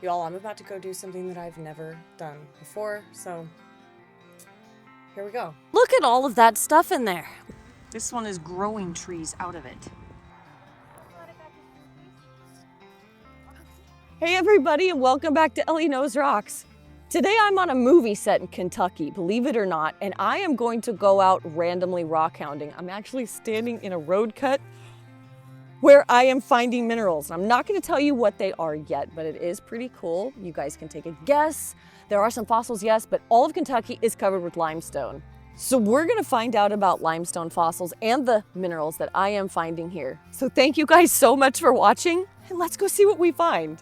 Y'all, I'm about to go do something that I've never done before, so here we go. Look at all of that stuff in there. This one is growing trees out of it. Hey everybody, and welcome back to Elley Knows Rocks. Today I'm on a movie set in Kentucky, believe it or not, and I am going to go out randomly rockhounding. I'm actually standing in a road cut where I am finding minerals. I'm not going to tell you what they are yet, but it is pretty cool. You guys can take a guess. There are some fossils, yes, but all of Kentucky is covered with limestone. So we're going to find out about limestone fossils and the minerals that I am finding here. So thank you guys so much for watching, and let's go see what we find.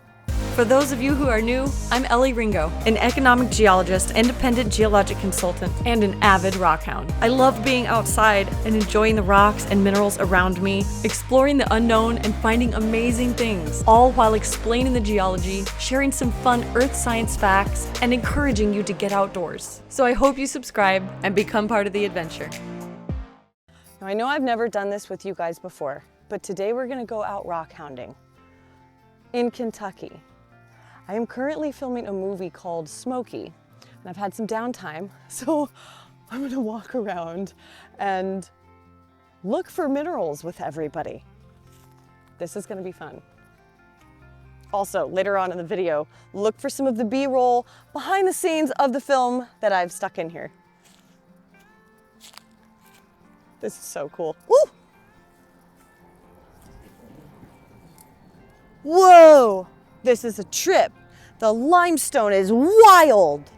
For those of you who are new, I'm Elley Ringo, an economic geologist, independent geologic consultant, and an avid rockhound. I love being outside and enjoying the rocks and minerals around me, exploring the unknown and finding amazing things, all while explaining the geology, sharing some fun earth science facts, and encouraging you to get outdoors. So I hope you subscribe and become part of the adventure. Now I know I've never done this with you guys before, but today we're gonna go out rockhounding in Kentucky. I am currently filming a movie called Smokee, and I've had some downtime, so I'm gonna walk around and look for minerals with everybody. This is gonna be fun. Also, later on in the video, look for some of the B-roll behind the scenes of the film that I've stuck in here. This is so cool. Woo! Whoa! This is a trip. The limestone is wild.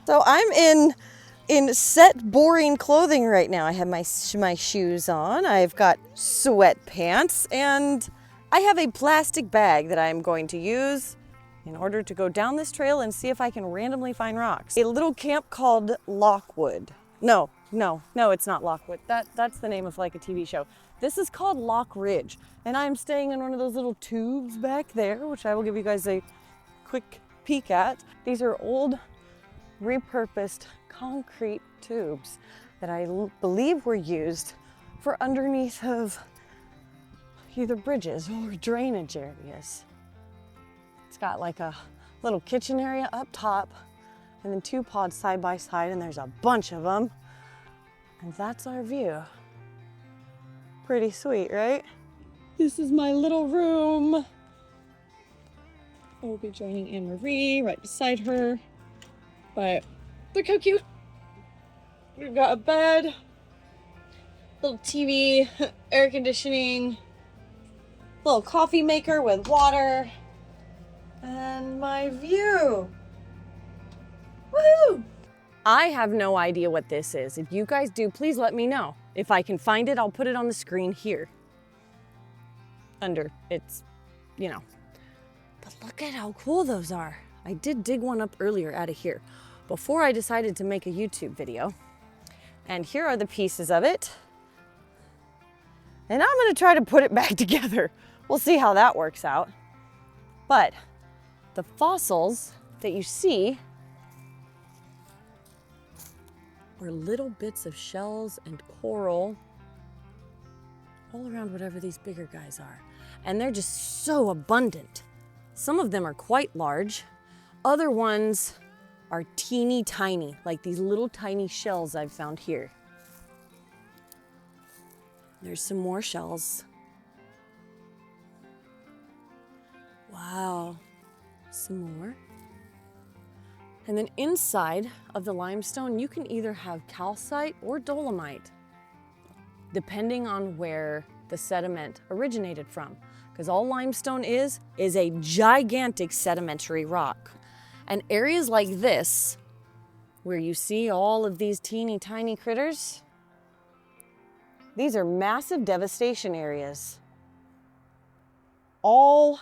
So I'm in set boring clothing right now. I have my shoes on. I've got sweatpants, and I have a plastic bag that I'm going to use in order to go down this trail and see if I can randomly find rocks. A little camp called Lockwood. No, it's not Lockwood. That's the name of like a TV show. This is called Lock Ridge, and I'm staying in one of those little tubes back there, which I will give you guys a quick peek at. These are old, repurposed concrete tubes that I believe were used for underneath of either bridges or drainage areas. It's got like a little kitchen area up top, and then two pods side by side, and there's a bunch of them. And that's our view. Pretty sweet, right? This is my little room. I will be joining Anne-Marie right beside her. But look how cute. We've got a bed, little TV, air conditioning, little coffee maker with water, and my view. Woohoo! I have no idea what this is. If you guys do, please let me know. If I can find it, I'll put it on the screen here. Under its, But look at how cool those are. I did dig one up earlier out of here before I decided to make a YouTube video. And here are the pieces of it. And I'm gonna try to put it back together. We'll see how that works out. But the fossils that you see are little bits of shells and coral all around whatever these bigger guys are. And they're just so abundant. Some of them are quite large. Other ones are teeny tiny, like these little tiny shells I've found here. There's some more shells. Wow, some more. And then inside of the limestone, you can either have calcite or dolomite, depending on where the sediment originated from. Because all limestone is a gigantic sedimentary rock. And areas like this, where you see all of these teeny tiny critters, these are massive devastation areas. All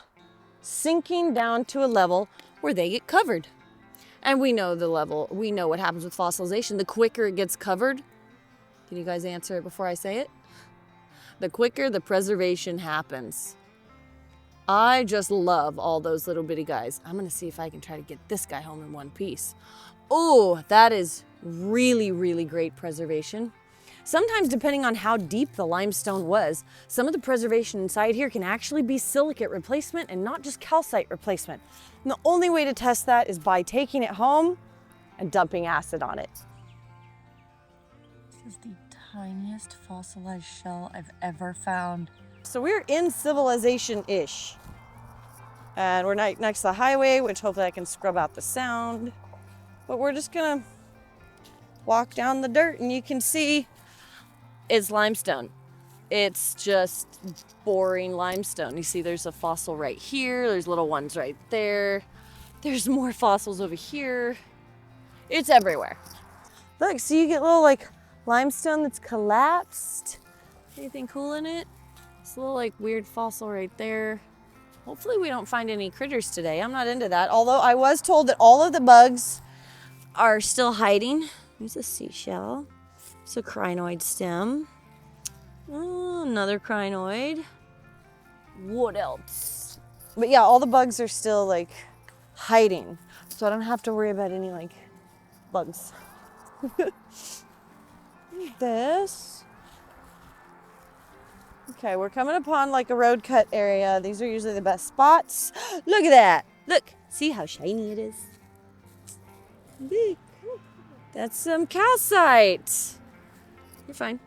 sinking down to a level where they get covered. And we know we know what happens with fossilization. The quicker it gets covered, can you guys answer it before I say it? The quicker the preservation happens. I just love all those little bitty guys. I'm gonna see if I can try to get this guy home in one piece. Oh, that is really, really great preservation. Sometimes, depending on how deep the limestone was, some of the preservation inside here can actually be silicate replacement and not just calcite replacement. And the only way to test that is by taking it home and dumping acid on it. This is the tiniest fossilized shell I've ever found. So we're in civilization-ish. And we're next to the highway, which hopefully I can scrub out the sound. But we're just gonna walk down the dirt and you can see it's limestone. It's just boring limestone. You see there's a fossil right here. There's little ones right there. There's more fossils over here. It's everywhere. Look, so you get little like limestone that's collapsed. Anything cool in it? It's a little like weird fossil right there. Hopefully we don't find any critters today. I'm not into that. Although I was told that all of the bugs are still hiding. There's a seashell. It's a crinoid stem. Oh, another crinoid. What else? But yeah, all the bugs are still like hiding. So I don't have to worry about any like bugs. This. Okay, we're coming upon like a road cut area. These are usually the best spots. Look at that. Look, see how shiny it is? Look. That's some calcite. You're fine.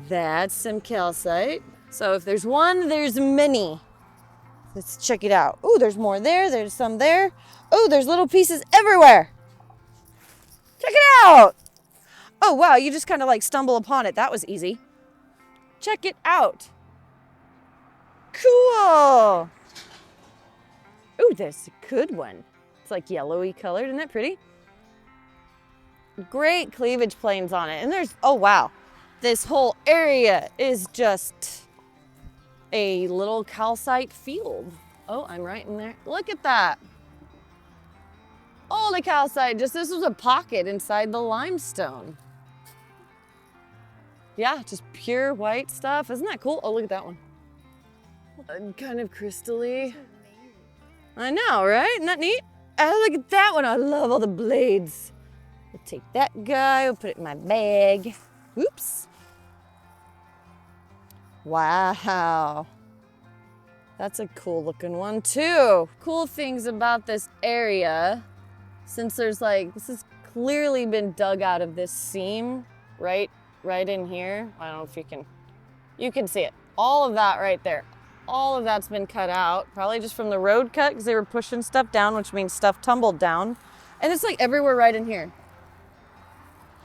That's some calcite. So if there's one, there's many. Let's check it out. Oh, there's more there. There's some there. Oh, there's little pieces everywhere. Check it out. Oh, wow, you just kind of like stumble upon it. That was easy. Check it out. Cool. Oh, there's a good one. It's like yellowy colored. Isn't that pretty? Great cleavage planes on it. And there's, oh wow, this whole area is just a little calcite field. Oh, I'm right in there. Look at that. Holy calcite, just this was a pocket inside the limestone. Yeah, just pure white stuff. Isn't that cool? Oh, look at that one. Kind of crystally. I know, right? Isn't that neat? Oh, look at that one. I love all the blades. We'll take that guy, we'll put it in my bag. Oops. Wow. That's a cool looking one too. Cool things about this area, since there's like, this has clearly been dug out of this seam, right in here. I don't know if you can see it. All of that right there. All of that's been cut out, probably just from the road cut because they were pushing stuff down, which means stuff tumbled down. And it's like everywhere right in here.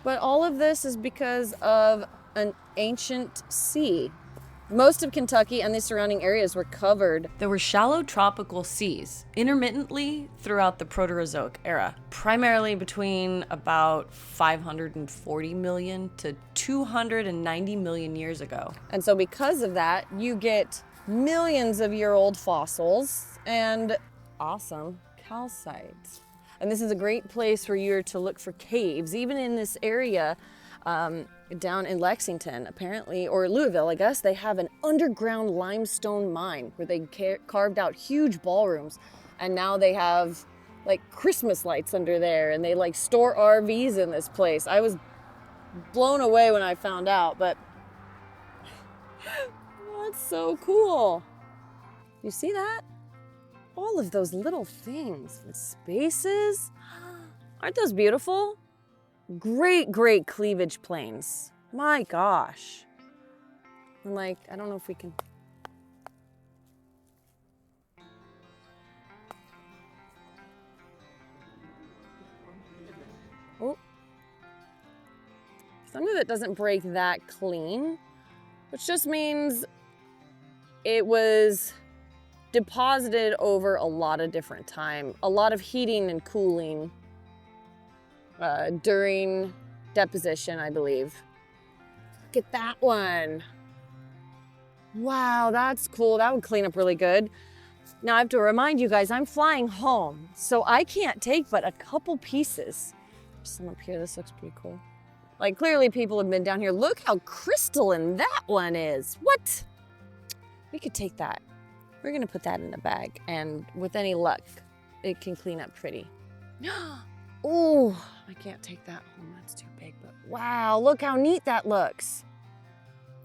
But all of this is because of an ancient sea. Most of Kentucky and the surrounding areas were covered. There were shallow tropical seas intermittently throughout the Proterozoic era, primarily between about 540 million to 290 million years ago. And so because of that, you get millions of year old fossils and awesome calcite. And this is a great place for you to look for caves, even in this area down in Lexington, apparently, or Louisville, I guess. They have an underground limestone mine where they carved out huge ballrooms. And now they have like Christmas lights under there, and they like store RVs in this place. I was blown away when I found out, but that's so cool. You see that? All of those little things and spaces. Aren't those beautiful? Great, great cleavage planes. My gosh. And like, I don't know if we can. Oh. Some of it doesn't break that clean, which just means it was deposited over a lot of different time, a lot of heating and cooling during deposition, I believe. Look at that one. Wow, that's cool. That would clean up really good. Now I have to remind you guys, I'm flying home, so I can't take but a couple pieces. There's some up here. This looks pretty cool. Like clearly people have been down here. Look how crystalline that one is. What? We could take that. We're gonna put that in the bag, and with any luck, it can clean up pretty. Ooh, I can't take that home. That's too big, but wow, look how neat that looks.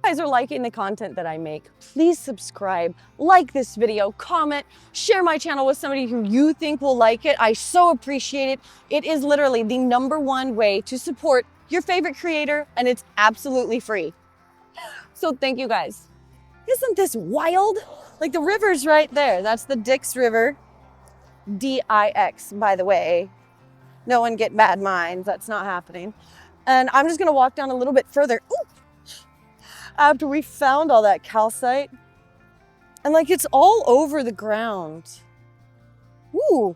If you guys are liking the content that I make, please subscribe, like this video, comment, share my channel with somebody who you think will like it. I so appreciate it. It is literally the #1 way to support your favorite creator, and it's absolutely free. So thank you guys. Isn't this wild? Like the river's right there. That's the Dix River. D-I-X, by the way. No one get bad minds. That's not happening. And I'm just gonna walk down a little bit further. Ooh. After we found all that calcite. And like it's all over the ground. Ooh.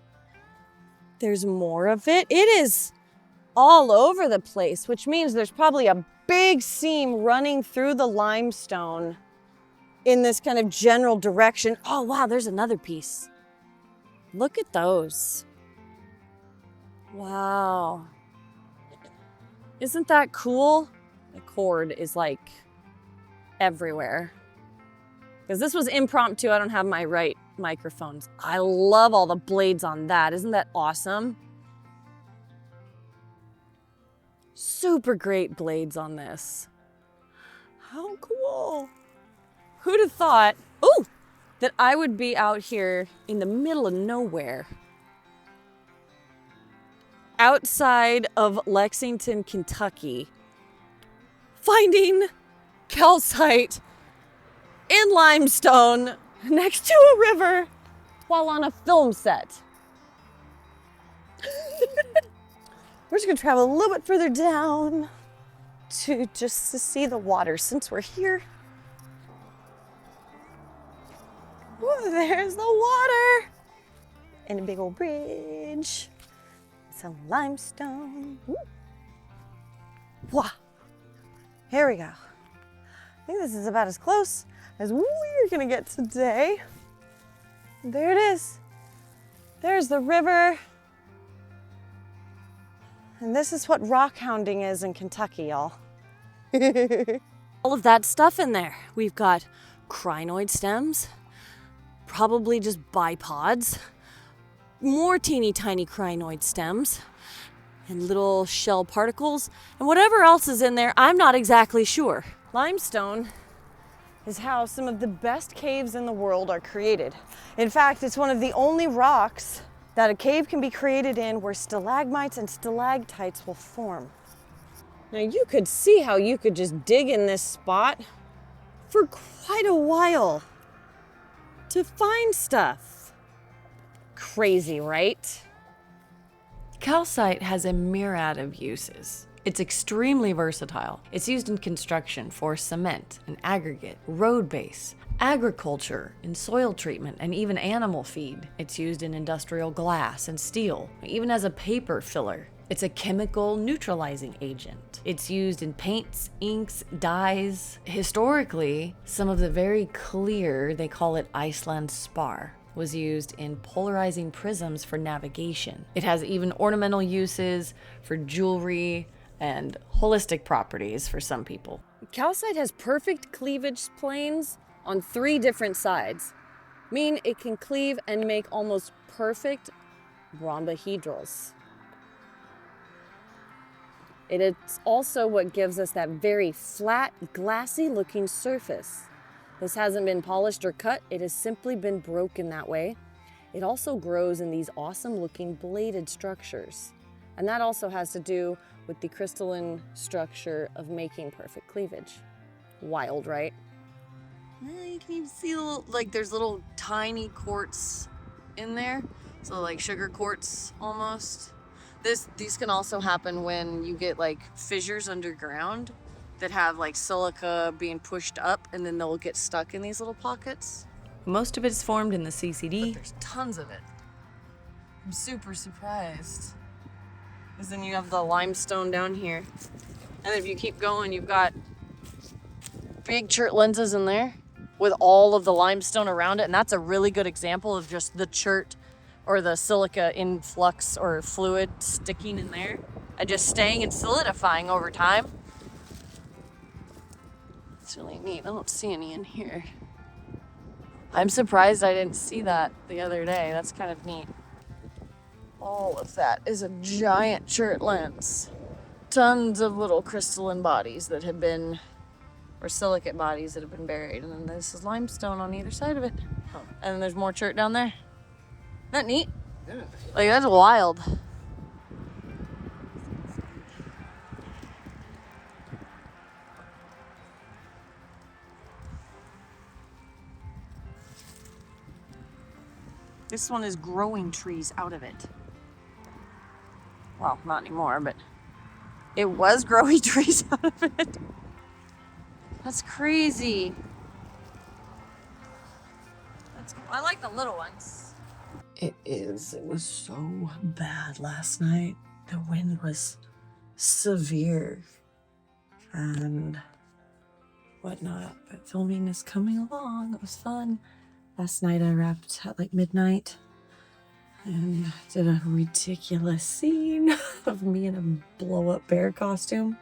There's more of it. It is all over the place, which means there's probably a big seam running through the limestone in this kind of general direction. Oh wow, there's another piece. Look at those. Wow. Isn't that cool? The cord is like everywhere. Because this was impromptu, I don't have my right microphones. I love all the blades on that. Isn't that awesome? Super great blades on this. How cool. Who'd have thought, ooh, that I would be out here in the middle of nowhere, outside of Lexington, Kentucky, finding calcite in limestone next to a river while on a film set. We're just gonna travel a little bit further down to see the water since we're here. Ooh, there's the water and a big old bridge. Some limestone. Ooh. Wow. Here we go. I think this is about as close as we're gonna get today. There it is. There's the river. And this is what rockhounding is in Kentucky, y'all. All of that stuff in there. We've got crinoid stems, probably just bipods, more teeny tiny crinoid stems, and little shell particles, and whatever else is in there, I'm not exactly sure. Limestone is how some of the best caves in the world are created. In fact, it's one of the only rocks that a cave can be created in where stalagmites and stalactites will form. Now you could see how you could just dig in this spot for quite a while to find stuff. Crazy, right? Calcite has a myriad of uses. It's extremely versatile. It's used in construction for cement and aggregate, road base, agriculture, in soil treatment, and even animal feed. It's used in industrial glass and steel, even as a paper filler. It's a chemical neutralizing agent. It's used in paints, inks, dyes. Historically, some of the very clear, they call it Iceland spar, was used in polarizing prisms for navigation. It has even ornamental uses for jewelry and holistic properties for some people. Calcite has perfect cleavage planes on 3 different sides, meaning it can cleave and make almost perfect rhombohedrals. It is also what gives us that very flat, glassy looking surface. This hasn't been polished or cut, it has simply been broken that way. It also grows in these awesome looking bladed structures. And that also has to do with the crystalline structure of making perfect cleavage. Wild, right? You can even see there's little tiny quartz in there. So like sugar quartz almost. These can also happen when you get like fissures underground that have like silica being pushed up, and then they'll get stuck in these little pockets. Most of it's formed in the CCD. But there's tons of it. I'm super surprised. Because then you have the limestone down here. And if you keep going, you've got big Chert lenses in there with all of the limestone around it. And that's a really good example of just the Chert or the silica influx or fluid sticking in there and just staying and solidifying over time. It's really neat. I don't see any in here. I'm surprised I didn't see that the other day. That's kind of neat. All of that is a giant Chert lens. Tons of little crystalline bodies that have been, or silicate bodies that have been buried. And then this is limestone on either side of it. Oh. And then there's more Chert down there. Isn't that neat? Yeah. Like, that's wild. This one is growing trees out of it. Well, not anymore, but it was growing trees out of it. That's crazy. I like the little ones. It is. It was so bad last night. The wind was severe and whatnot, but filming is coming along. It was fun. Last night I wrapped at like midnight and did a ridiculous scene of me in a blow-up bear costume.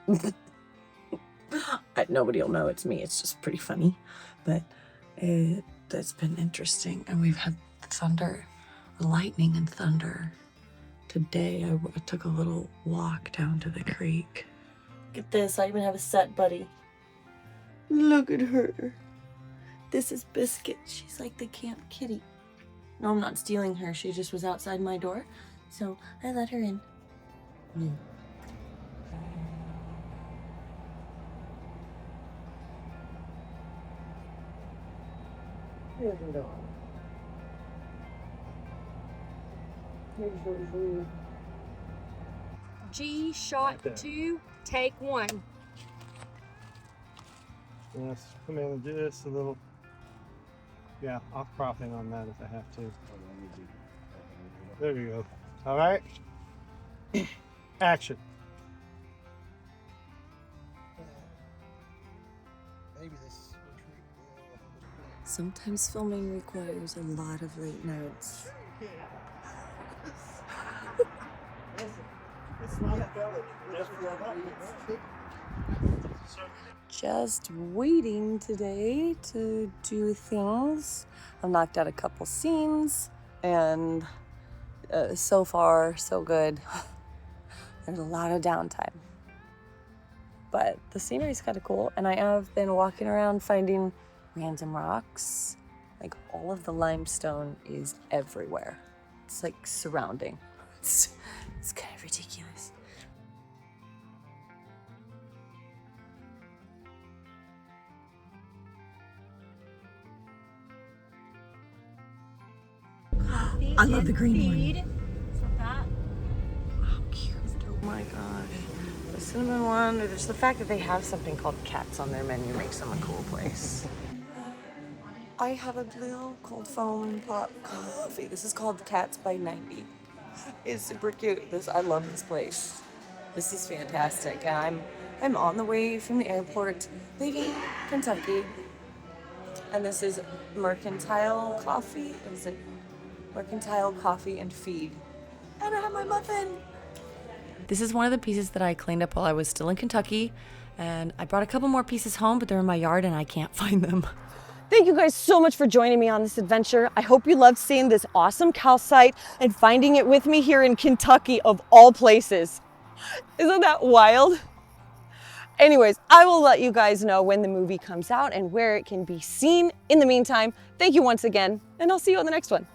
Nobody will know it's me. It's just pretty funny, but it's been interesting. And we've had thunder, lightning and thunder. Today I took a little walk down to the creek. Look at this. I even have a set buddy. Look at her. This is Biscuit. She's like the camp kitty. No, I'm not stealing her. She just was outside my door, so I let her in. Yeah. Here's the dog. Here's the food. G shot 2, take 1. Yes, come in and do this a little. Yeah, I'll crop in on that if I have to. There we go. All right. Action. Maybe this retreat will. Sometimes filming requires a lot of late nights. It's not a village. Just warm up. Just waiting today to do things. I've knocked out a couple scenes, and so far, so good. There's a lot of downtime. But the scenery's kind of cool, and I have been walking around finding random rocks. Like, all of the limestone is everywhere. It's like surrounding. It's kind of ridiculous. I love the green one. That. Oh, cute. Oh my gosh. The cinnamon one, or just the fact that they have something called cats on their menu makes them a cool place. I have a little cold foam pot coffee. This is called Cats by 90. It's super cute. I love this place. This is fantastic. And I'm on the way from the airport, leaving Kentucky. And this is Mercantile Coffee. What is it? Mercantile Coffee and Feed. And I have my muffin. This is one of the pieces that I cleaned up while I was still in Kentucky. And I brought a couple more pieces home, but they're in my yard and I can't find them. Thank you guys so much for joining me on this adventure. I hope you loved seeing this awesome calcite and finding it with me here in Kentucky, of all places. Isn't that wild? Anyways, I will let you guys know when the movie comes out and where it can be seen. In the meantime, thank you once again, and I'll see you on the next one.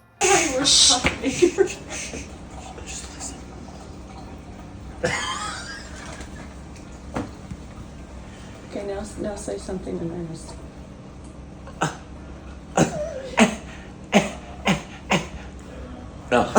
Okay, now say something in earnest. No.